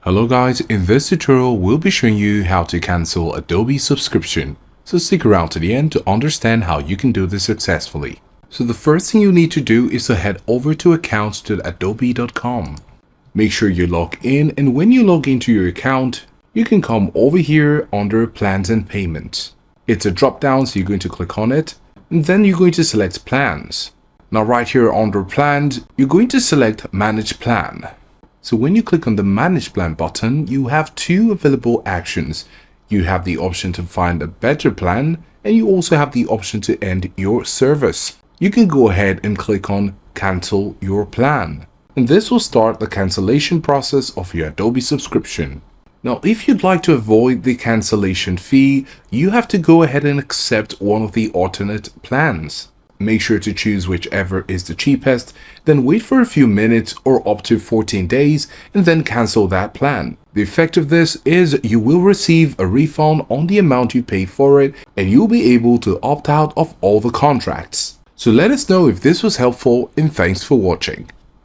Hello guys, in this tutorial we'll be showing you how to cancel Adobe subscription. So stick around to the end to understand how you can do this successfully. So the first thing you need to do is to head over to accounts.adobe.com. Make sure you log in, and when you log into your account, you can come over here under plans and payments. It's a drop down, so you're going to click on it, and then you're going to select plans. Now right here under plans, you're going to select manage plan. So when you click on the manage plan button, you have two available actions. You have the option to find a better plan, and you also have the option to end your service. You can go ahead and click on cancel your plan, and this will start the cancellation process of your Adobe subscription. Now, if you'd like to avoid the cancellation fee, you have to go ahead and accept one of the alternate plans. Make sure to choose whichever is the cheapest, then wait for a few minutes or up to 14 days and then cancel that plan. The effect of this is you will receive a refund on the amount you paid for it, and you'll be able to opt out of all the contracts. So let us know if this was helpful, and thanks for watching.